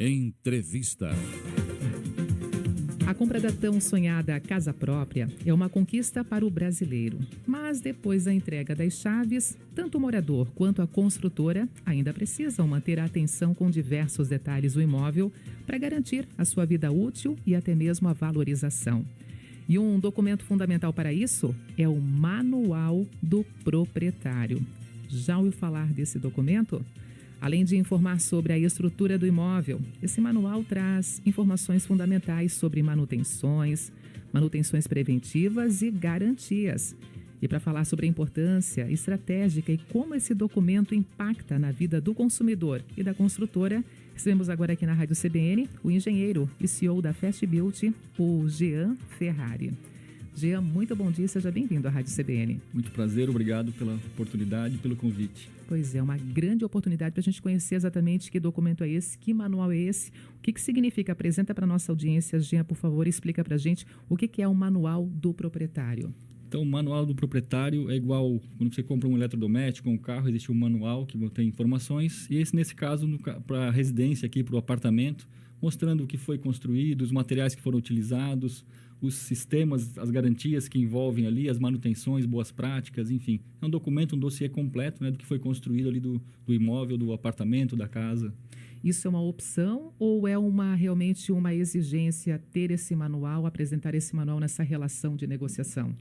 Entrevista. A compra da tão sonhada casa própria é uma conquista para o brasileiro. Mas depois da entrega das chaves, tanto o morador quanto a construtora ainda precisam manter a atenção com diversos detalhes do imóvel para garantir a sua vida útil e até mesmo a valorização. E um documento fundamental para isso é o Manual do Proprietário. Já ouviu falar desse documento? Além de informar sobre a estrutura do imóvel, esse manual traz informações fundamentais sobre manutenções preventivas e garantias. E para falar sobre a importância estratégica e como esse documento impacta na vida do consumidor e da construtora, recebemos agora aqui na Rádio CBN o engenheiro e CEO da Fast Built, o Jean Ferrari. Jean, muito bom dia, seja bem-vindo à Rádio CBN. Muito prazer, obrigado pela oportunidade e pelo convite. Pois é, uma grande oportunidade para a gente conhecer exatamente que documento é esse, que manual é esse, o que significa. Apresenta para a nossa audiência, Jean, por favor, explica para a gente o que é o Manual do Proprietário. Então, o Manual do Proprietário é igual quando você compra um eletrodoméstico, um carro, existe um manual que tem informações, e esse, nesse caso, para a residência aqui, para o apartamento, mostrando o que foi construído, os materiais que foram utilizados, os sistemas, as garantias que envolvem ali, as manutenções, boas práticas, enfim. É um documento, um dossiê completo, né, do que foi construído ali do imóvel, do apartamento, da casa. Isso é uma opção ou é realmente uma exigência ter esse manual, apresentar esse manual nessa relação de negociação?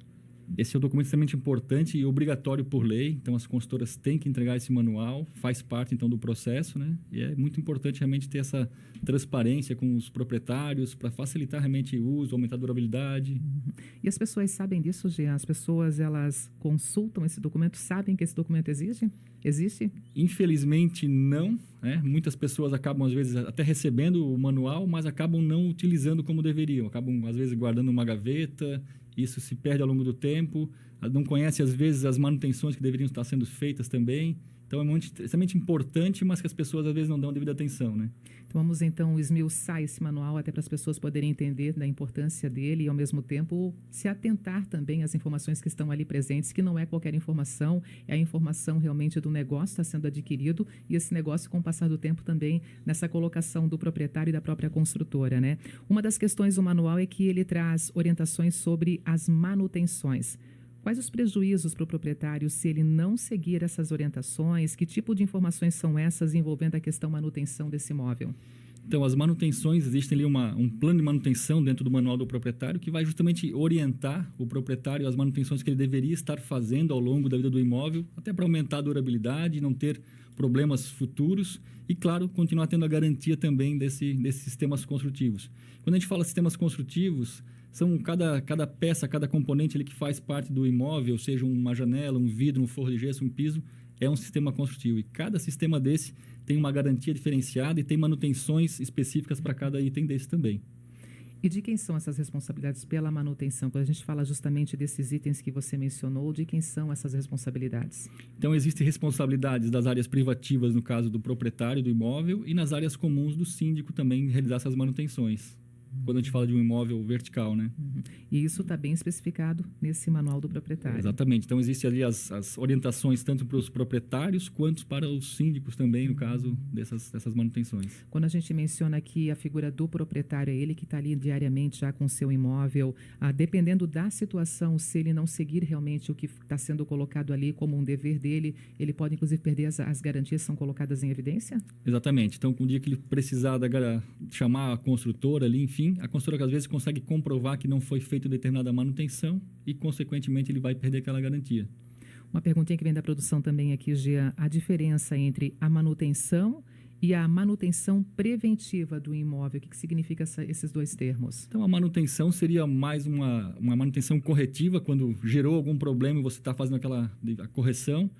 Esse é um documento extremamente importante e obrigatório por lei, então as consultoras têm que entregar esse manual, faz parte então do processo, né? E é muito importante realmente ter essa transparência com os proprietários para facilitar realmente o uso, aumentar a durabilidade. Uhum. E as pessoas sabem disso, Jean? As pessoas, elas consultam esse documento, sabem que esse documento existe? Infelizmente não, né? Muitas pessoas acabam às vezes até recebendo o manual, mas acabam não utilizando como deveriam, acabam às vezes guardando uma gaveta. Isso se perde ao longo do tempo, não conhece às vezes as manutenções que deveriam estar sendo feitas também. Então é extremamente importante, mas que as pessoas às vezes não dão devida atenção, né? Então vamos então esmiuçar esse manual até para as pessoas poderem entender da importância dele e ao mesmo tempo se atentar também às informações que estão ali presentes, que não é qualquer informação, é a informação realmente do negócio que está sendo adquirido e esse negócio com o passar do tempo também nessa colocação do proprietário e da própria construtora, né? Uma das questões do manual é que ele traz orientações sobre as manutenções. Quais os prejuízos para o proprietário se ele não seguir essas orientações? Que tipo de informações são essas envolvendo a questão manutenção desse imóvel? Então, as manutenções, existe ali um plano de manutenção dentro do manual do proprietário que vai justamente orientar o proprietário às manutenções que ele deveria estar fazendo ao longo da vida do imóvel, até para aumentar a durabilidade, não ter problemas futuros e, claro, continuar tendo a garantia também desses sistemas construtivos. Quando a gente fala sistemas construtivos, são cada peça, cada componente ali que faz parte do imóvel, seja uma janela, um vidro, um forro de gesso, um piso, é um sistema construtivo. E cada sistema desse tem uma garantia diferenciada e tem manutenções específicas para cada item desse também. E de quem são essas responsabilidades pela manutenção? Quando a gente fala justamente desses itens que você mencionou, de quem são essas responsabilidades? Então, existem responsabilidades das áreas privativas, no caso do proprietário do imóvel, e nas áreas comuns do síndico também realizar essas manutenções. Quando a gente fala de um imóvel vertical, né? Uhum. E isso está bem especificado nesse manual do proprietário. Exatamente. Então, existem ali as orientações tanto para os proprietários quanto para os síndicos também, no caso dessas manutenções. Quando a gente menciona aqui a figura do proprietário, é ele que está ali diariamente já com o seu imóvel, dependendo da situação, se ele não seguir realmente o que está sendo colocado ali como um dever dele, ele pode inclusive perder as garantias que são colocadas em evidência? Exatamente. Então, com o dia que ele precisar chamar a construtora ali, enfim, a construtora às vezes consegue comprovar que não foi feita determinada manutenção e, consequentemente, ele vai perder aquela garantia. Uma perguntinha que vem da produção também aqui, Gia, a diferença entre a manutenção e a manutenção preventiva do imóvel, o que significa esses dois termos? Então, a manutenção seria mais uma manutenção corretiva, quando gerou algum problema e você está fazendo a correção.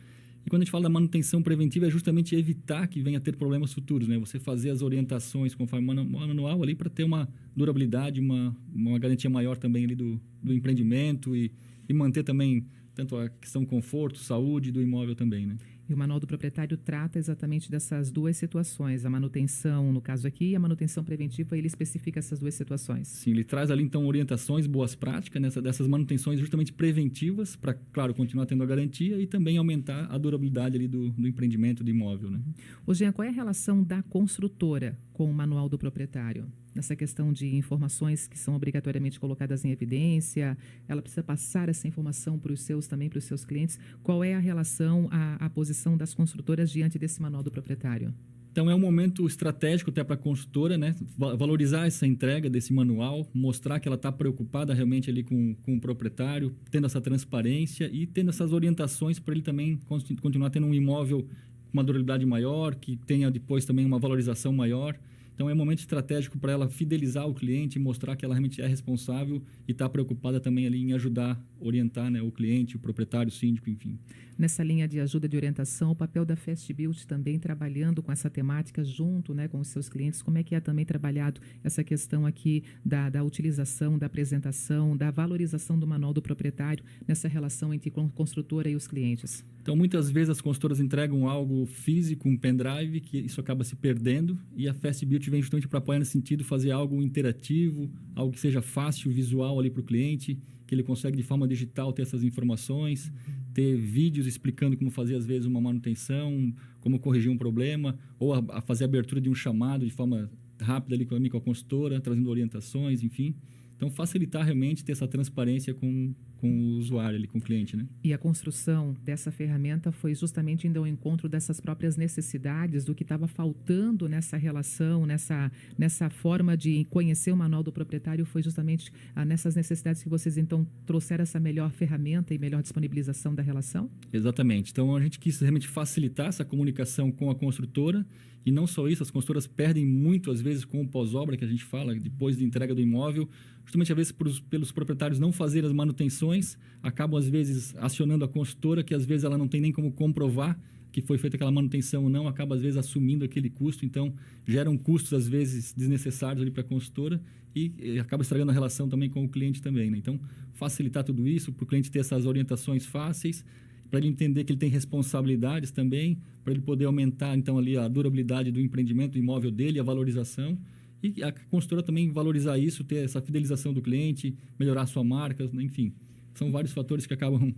E quando a gente fala da manutenção preventiva, é justamente evitar que venha a ter problemas futuros, né? Você fazer as orientações conforme o manual ali para ter uma durabilidade, uma garantia maior também ali do empreendimento e manter também tanto a questão conforto, saúde do imóvel também, né? E o Manual do Proprietário trata exatamente dessas duas situações, a manutenção, no caso aqui, e a manutenção preventiva, ele especifica essas duas situações. Sim, ele traz ali, então, orientações, boas práticas dessas manutenções justamente preventivas, para, claro, continuar tendo a garantia e também aumentar a durabilidade ali do empreendimento, do imóvel, né? Ô, Jean, qual é a relação da construtora com o Manual do Proprietário? Nessa questão de informações que são obrigatoriamente colocadas em evidência, ela precisa passar essa informação para os seus clientes. Qual é a relação, a posição das construtoras diante desse Manual do Proprietário? Então, é um momento estratégico até para a construtora, né? Valorizar essa entrega desse manual, mostrar que ela está preocupada realmente ali com o proprietário, tendo essa transparência e tendo essas orientações para ele também continuar tendo um imóvel com uma durabilidade maior, que tenha depois também uma valorização maior. Então, é um momento estratégico para ela fidelizar o cliente, mostrar que ela realmente é responsável e está preocupada também ali em ajudar, orientar, né, o cliente, o proprietário, o síndico, enfim. Nessa linha de ajuda de orientação, o papel da Fast Build também trabalhando com essa temática junto, né, com os seus clientes, como é que é também trabalhado essa questão aqui da utilização, da apresentação, da valorização do Manual do Proprietário nessa relação entre construtora e os clientes? Então, muitas vezes as consultoras entregam algo físico, um pendrive, que isso acaba se perdendo, e a Fast Build vem justamente para apoiar nesse sentido, fazer algo interativo, algo que seja fácil, visual ali para o cliente, que ele consegue de forma digital ter essas informações, ter vídeos explicando como fazer às vezes uma manutenção, como corrigir um problema, ou a fazer a abertura de um chamado de forma rápida ali com a consultora, trazendo orientações, enfim. Então, facilitar realmente ter essa transparência com o usuário, ali, com o cliente, né? E a construção dessa ferramenta foi justamente indo ao encontro dessas próprias necessidades, do que estava faltando nessa relação, nessa forma de conhecer o Manual do Proprietário, foi justamente nessas necessidades que vocês, então, trouxeram essa melhor ferramenta e melhor disponibilização da relação? Exatamente. Então, a gente quis realmente facilitar essa comunicação com a construtora, e não só isso, as construtoras perdem muito, às vezes, com o pós-obra, que a gente fala, depois de entrega do imóvel, justamente, às vezes, pelos proprietários não fazerem as manutenções, acabam, às vezes, acionando a construtora, que, às vezes, ela não tem nem como comprovar que foi feita aquela manutenção ou não, acaba, às vezes, assumindo aquele custo. Então, geram custos, às vezes, desnecessários ali para a construtora e acaba estragando a relação também com o cliente também, né? Então, facilitar tudo isso, para o cliente ter essas orientações fáceis, para ele entender que ele tem responsabilidades também, para ele poder aumentar, então, ali a durabilidade do empreendimento, do imóvel dele, a valorização. E a consultora também valorizar isso, ter essa fidelização do cliente, melhorar a sua marca, enfim. São vários fatores que acabam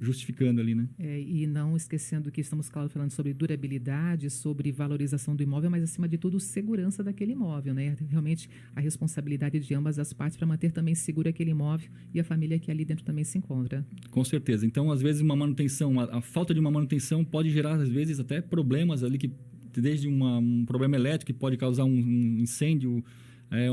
justificando ali, né? E não esquecendo que estamos, claro, falando sobre durabilidade, sobre valorização do imóvel, mas, acima de tudo, segurança daquele imóvel, né? Realmente, a responsabilidade de ambas as partes para manter também seguro aquele imóvel e a família que ali dentro também se encontra. Com certeza. Então, às vezes, uma manutenção, a falta de uma manutenção pode gerar, às vezes, até problemas ali, que desde um problema elétrico que pode causar um incêndio,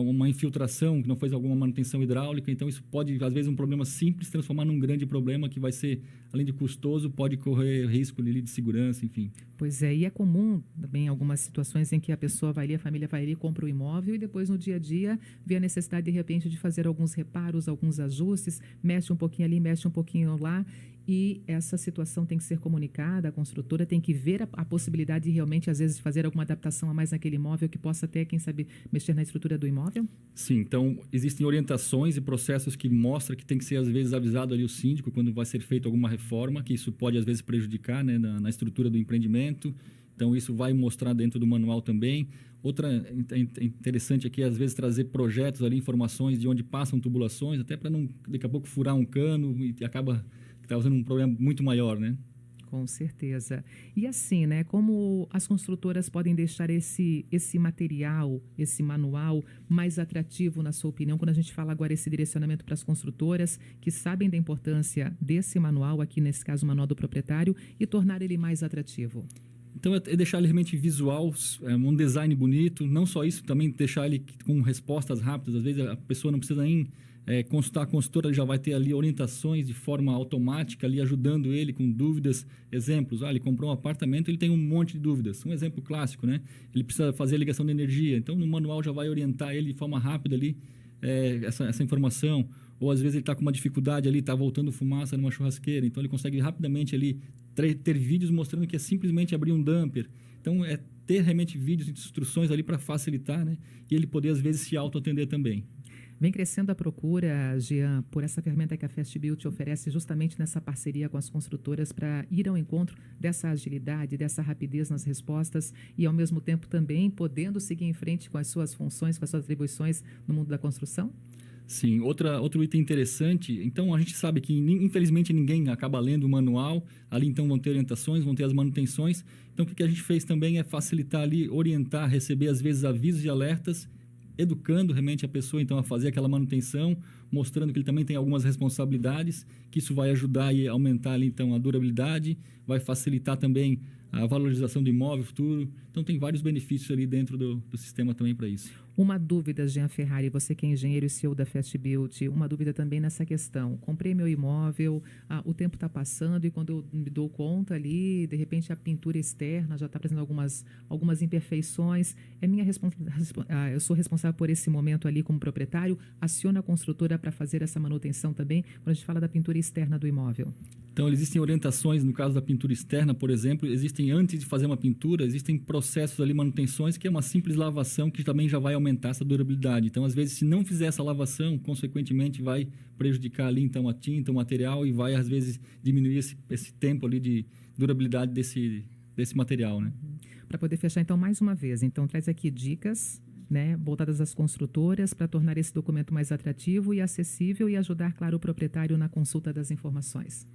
uma infiltração que não fez alguma manutenção hidráulica. Então, isso pode, às vezes, um problema simples se transformar num grande problema que vai ser, além de custoso, pode correr risco ali de segurança, enfim. Pois é, e é comum também algumas situações em que a pessoa vai ali, a família vai ali, compra o imóvel e depois, no dia a dia, vê a necessidade, de repente, de fazer alguns reparos, alguns ajustes, mexe um pouquinho ali, mexe um pouquinho lá. E essa situação tem que ser comunicada, a construtora tem que ver a possibilidade de realmente, às vezes, fazer alguma adaptação a mais naquele imóvel que possa até, quem sabe, mexer na estrutura do imóvel? Sim, então existem orientações e processos que mostram que tem que ser, às vezes, avisado ali o síndico quando vai ser feita alguma reforma, que isso pode, às vezes, prejudicar, né, na estrutura do empreendimento. Então, isso vai mostrar dentro do manual também. Outra interessante aqui é, às vezes, trazer projetos ali, informações de onde passam tubulações, até para não, daqui a pouco, furar um cano e acaba causando um problema muito maior, né? Com certeza. E assim, né, como as construtoras podem deixar esse material, esse manual mais atrativo, na sua opinião, quando a gente fala agora esse direcionamento para as construtoras que sabem da importância desse manual, aqui nesse caso o Manual do Proprietário, e tornar ele mais atrativo? Então, é deixar ele realmente visual, um design bonito, não só isso, também deixar ele com respostas rápidas. Às vezes a pessoa não precisa nem consultar a consultora, já vai ter ali orientações de forma automática, ali ajudando ele com dúvidas. Exemplos, ele comprou um apartamento, ele tem um monte de dúvidas. Um exemplo clássico, né? Ele precisa fazer a ligação de energia, então no manual já vai orientar ele de forma rápida ali, essa informação. Ou às vezes ele está com uma dificuldade ali, está voltando fumaça numa churrasqueira, então ele consegue rapidamente ali ter vídeos mostrando que é simplesmente abrir um dumper. Então, ter realmente vídeos e instruções ali para facilitar, né? E ele poder, às vezes, se auto-atender também. Vem crescendo a procura, Jean, por essa ferramenta que a FastBuilt oferece justamente nessa parceria com as construtoras para ir ao encontro dessa agilidade, dessa rapidez nas respostas e, ao mesmo tempo, também podendo seguir em frente com as suas funções, com as suas atribuições no mundo da construção? Sim, outro item interessante, então a gente sabe que infelizmente ninguém acaba lendo o manual, ali então vão ter orientações, vão ter as manutenções, então o que a gente fez também é facilitar ali, orientar, receber às vezes avisos e alertas, educando realmente a pessoa então a fazer aquela manutenção, mostrando que ele também tem algumas responsabilidades, que isso vai ajudar e aumentar ali então a durabilidade, vai facilitar também a valorização do imóvel futuro, então tem vários benefícios ali dentro do sistema também para isso. Uma dúvida, Jean Ferrari, você que é engenheiro e CEO da FastBuilt, uma dúvida também nessa questão. Comprei meu imóvel, o tempo está passando e quando eu me dou conta ali, de repente a pintura externa já está apresentando algumas imperfeições. É minha eu sou responsável por esse momento ali como proprietário, aciona a construtora para fazer essa manutenção também, quando a gente fala da pintura externa do imóvel. Então, existem orientações, no caso da pintura externa, por exemplo, existem antes de fazer uma pintura, existem processos ali, manutenções, que é uma simples lavação que também já vai aumentar essa durabilidade. Então, às vezes, se não fizer essa lavação, consequentemente vai prejudicar ali, então, a tinta, o material e vai, às vezes, diminuir esse tempo ali de durabilidade desse material, né? Para poder fechar, então, mais uma vez, então, traz aqui dicas, né, voltadas às construtoras para tornar esse documento mais atrativo e acessível e ajudar, claro, o proprietário na consulta das informações.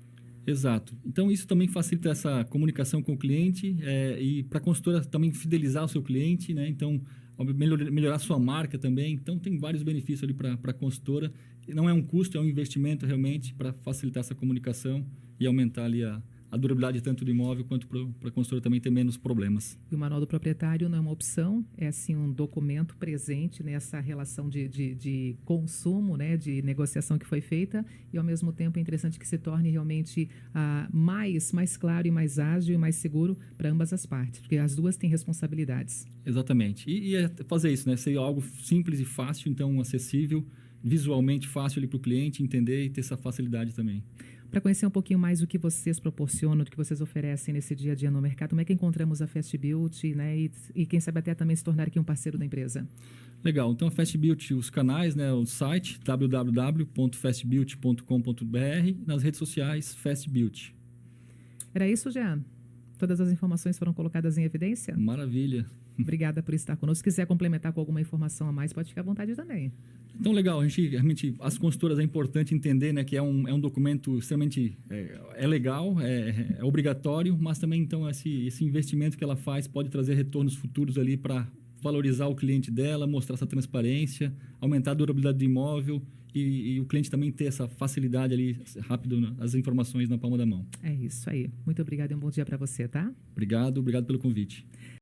Exato. Então, isso também facilita essa comunicação com o cliente e para a consultora também fidelizar o seu cliente, né? Então, melhorar a sua marca também. Então, tem vários benefícios ali para a consultora. Não é um custo, é um investimento realmente para facilitar essa comunicação e aumentar ali a durabilidade tanto do imóvel quanto para a consultora também ter menos problemas. E o manual do proprietário não é uma opção, é assim um documento presente nessa relação de consumo, né, de negociação que foi feita e ao mesmo tempo é interessante que se torne realmente mais claro e mais ágil e mais seguro para ambas as partes, porque as duas têm responsabilidades. Exatamente. E é fazer isso, né? Ser algo simples e fácil, então acessível, visualmente fácil ali para o cliente entender e ter essa facilidade também. Para conhecer um pouquinho mais o que vocês proporcionam, o que vocês oferecem nesse dia a dia no mercado, como é que encontramos a FastBuilt, né? E quem sabe até também se tornar aqui um parceiro da empresa. Legal. Então, a FastBuilt, os canais, né? O site www.fastbuilt.com.br, nas redes sociais, FastBuilt. Era isso, Jean? Todas as informações foram colocadas em evidência? Maravilha. Obrigada por estar conosco. Se quiser complementar com alguma informação a mais, pode ficar à vontade também. Então, legal. Realmente, as consultoras é importante entender, né, que é um documento extremamente legal, é obrigatório, mas também então esse investimento que ela faz pode trazer retornos futuros ali para valorizar o cliente dela, mostrar essa transparência, aumentar a durabilidade do imóvel e o cliente também ter essa facilidade ali rápido, as informações na palma da mão. É isso aí. Muito obrigada e um bom dia para você, tá? Obrigado pelo convite.